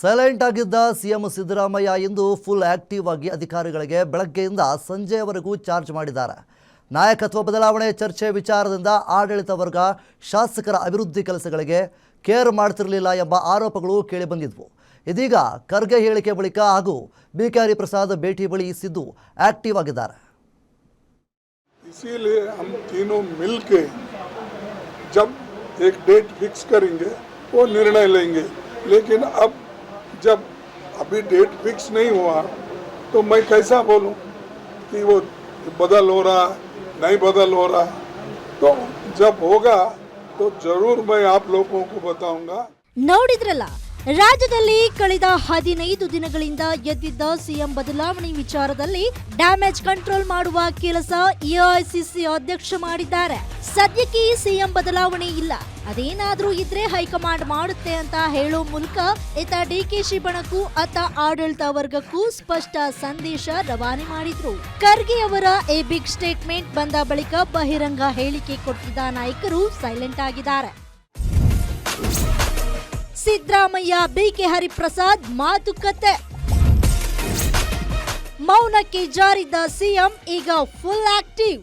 Silent ಆಗಿದ್ದ CM Siddaramaiah ಇಂದು full active ಆಗಿ ಅಧಿಕಾರಿಗಳಿಗೆ ಬೆಳಗ್ಗೆಯಿಂದ ಸಂಜೆಯವರೆಗೂ ಚಾರ್ಜ್ ಮಾಡಿದ್ದಾರೆ. ನಾಯಕತ್ವ ಬದಲಾವಣೆ ಚರ್ಚೆ ವಿಚಾರದಿಂದ ಆಡಳಿತ ವರ್ಗ ಶಾಸಕರ ಅಭಿವೃದ್ಧಿ ಕೆಲಸಗಳಿಗೆ ಕೇರ್ ಮಾಡ್ತಿರಲಿಲ್ಲ ಎಂಬ ಆರೋಪಗಳು ಕೇಳಿಬಂದಿದ್ವು. ಇದೀಗ ಖರ್ಗೆ ಹೇಳಿಕೆ ಬಳಿಕ ಹಾಗೂ ಬಿಕೆ ಹರಿಪ್ರಸಾದ್ ಭೇಟಿ ಬಳಿ ಸಿದ್ದು ಆಕ್ಟಿವ್ ಆಗಿದ್ದಾರೆ. इसीलिए हम तीनों मिलके जब एक डेट फिक्स करेंगे वो निर्णय लेंगे. लेकिन अब जब अभी डेट फिक्स नहीं हुआ तो मैं कैसा बोलूं कि वो बदल हो रहा नहीं बदल हो रहा. तो जब होगा तो जरूर मैं आप लोगों को बताऊंगा. ನೋಡಿದ್ರಲ್ಲ, ರಾಜ್ಯದಲ್ಲಿ ಕಳೆದ 15 ದಿನಗಳಿಂದ ಎದ್ದಿದ್ದ ಸಿಎಂ ಬದಲಾವಣೆ ವಿಚಾರದಲ್ಲಿ ಡ್ಯಾಮೇಜ್ ಕಂಟ್ರೋಲ್ ಮಾಡುವ ಕೆಲಸ ಎಐಸಿಸಿ ಅಧ್ಯಕ್ಷ ಮಾಡಿದ್ದಾರೆ. ಸದ್ಯಕ್ಕೆ ಸಿಎಂ ಬದಲಾವಣೆ ಇಲ್ಲ, ಅದೇನಾದ್ರೂ ಇದ್ರೆ ಹೈಕಮಾಂಡ್ ಮಾಡುತ್ತೆ ಅಂತ ಹೇಳೋ ಮೂಲಕ ಇತ್ತ ಡಿಕೆಶಿ ಬಣಕ್ಕೂ ಅತ್ತ ಆಡಳಿತ ವರ್ಗಕ್ಕೂ ಸ್ಪಷ್ಟ ಸಂದೇಶ ರವಾನೆ ಮಾಡಿದ್ರು. ಖರ್ಗೆ ಅವರ ಈ ಬಿಗ್ ಸ್ಟೇಟ್ಮೆಂಟ್ ಬಂದ ಬಳಿಕ ಬಹಿರಂಗ ಹೇಳಿಕೆ ಕೊಟ್ಟಿದ್ದ ನಾಯಕರು ಸೈಲೆಂಟ್ ಆಗಿದ್ದಾರೆ. ಸಿದ್ದರಾಮಯ್ಯ ಬಿಕೆ ಹರಿಪ್ರಸಾದ್ ಮಾತುಕತೆ, ಮೌನಕ್ಕೆ ಜಾರಿದ್ದ ಸಿಎಂ ಈಗ ಫುಲ್ ಆಕ್ಟಿವ್.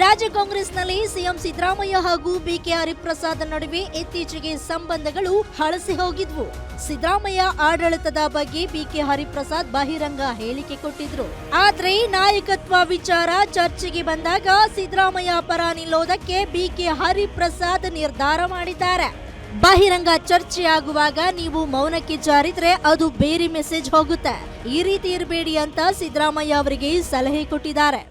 ರಾಜ್ಯ ಕಾಂಗ್ರೆಸ್ನಲ್ಲಿ ಸಿಎಂ ಸಿದ್ದರಾಮಯ್ಯ ಹಾಗೂ ಬಿಕೆ ಹರಿಪ್ರಸಾದ್ ನಡುವೆ ಇತ್ತೀಚೆಗೆ ಸಂಬಂಧಗಳು ಹಳಸಿ ಹೋಗಿದ್ವು. ಸಿದ್ದರಾಮಯ್ಯ ಆಡಳಿತದ ಬಗ್ಗೆ ಬಿಕೆ ಹರಿಪ್ರಸಾದ್ ಬಹಿರಂಗ ಹೇಳಿಕೆ ಕೊಟ್ಟಿದ್ರು. ಆದ್ರೆ ನಾಯಕತ್ವ ವಿಚಾರ ಚರ್ಚೆಗೆ ಬಂದಾಗ ಸಿದ್ದರಾಮಯ್ಯ ಪರ ನಿಲ್ಲೋದಕ್ಕೆ ಬಿಕೆ ಹರಿಪ್ರಸಾದ್ ನಿರ್ಧಾರ ಮಾಡಿದ್ದಾರೆ. ಬಹಿರಂಗ ಚರ್ಚೆ ಆಗುವಾಗ ನೀವು ಮೌನಕ್ಕೆ ಜಾರಿದ್ರೆ ಅದು ಬೇರೆ ಮೆಸೇಜ್ ಹೋಗುತ್ತೆ, ಈ ರೀತಿ ಇರಬೇಡಿ ಅಂತ ಸಿದ್ದರಾಮಯ್ಯ ಅವರಿಗೆ ಸಲಹೆ ಕೊಟ್ಟಿದ್ದಾರೆ.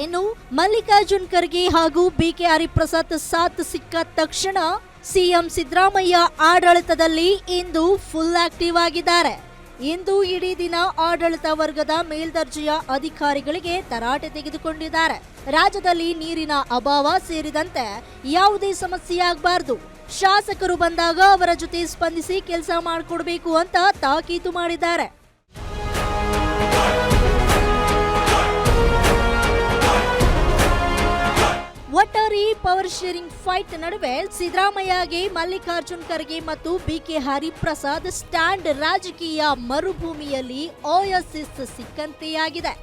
ಇನ್ನು ಮಲ್ಲಿಕಾರ್ಜುನ್ ಖರ್ಗೆ ಹಾಗೂ ಬಿಕೆ ಹರಿಪ್ರಸಾದ್ ಸಾಥ್ ಸಿಕ್ಕ ತಕ್ಷಣ ಸಿಎಂ ಸಿದ್ದರಾಮಯ್ಯ ಆಡಳಿತದಲ್ಲಿ ಇಂದು ಫುಲ್ ಆಕ್ಟಿವ್ ಆಗಿದ್ದಾರೆ. ಇಂದು ಇಡೀ ದಿನ ಆಡಳಿತ ವರ್ಗದ ಮೇಲ್ದರ್ಜೆಯ ಅಧಿಕಾರಿಗಳಿಗೆ ತರಾಟೆ ತೆಗೆದುಕೊಂಡಿದ್ದಾರೆ. ರಾಜ್ಯದಲ್ಲಿ ನೀರಿನ ಅಭಾವ ಸೇರಿದಂತೆ ಯಾವುದೇ ಸಮಸ್ಯೆ ಆಗಬಾರದು, ಶಾಸಕರು ಬಂದಾಗ ಅವರ ಜೊತೆ ಸ್ಪಂದಿಸಿ ಕೆಲಸ ಮಾಡಿಕೊಡ್ಬೇಕು ಅಂತ ತಾಕೀತು ಮಾಡಿದ್ದಾರೆ. ಒಟ್ಟಾರೆ ಪವರ್ ಶೇರಿಂಗ್ ಫೈಟ್ ನಡುವೆ ಸಿದ್ದರಾಮಯ್ಯಗೆ ಮಲ್ಲಿಕಾರ್ಜುನ್ ಖರ್ಗೆ ಮತ್ತು ಬಿಕೆ ಹರಿಪ್ರಸಾದ್ ಸ್ಟ್ಯಾಂಡ್ ರಾಜಕೀಯ ಮರುಭೂಮಿಯಲ್ಲಿ ಓಎಸ್ಎಸ್ ಸಿಕ್ಕಂತೆಯಾಗಿದೆ.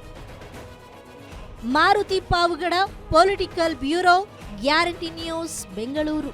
Maruti Pavagada, political bureau, Guarantee News, Bengaluru.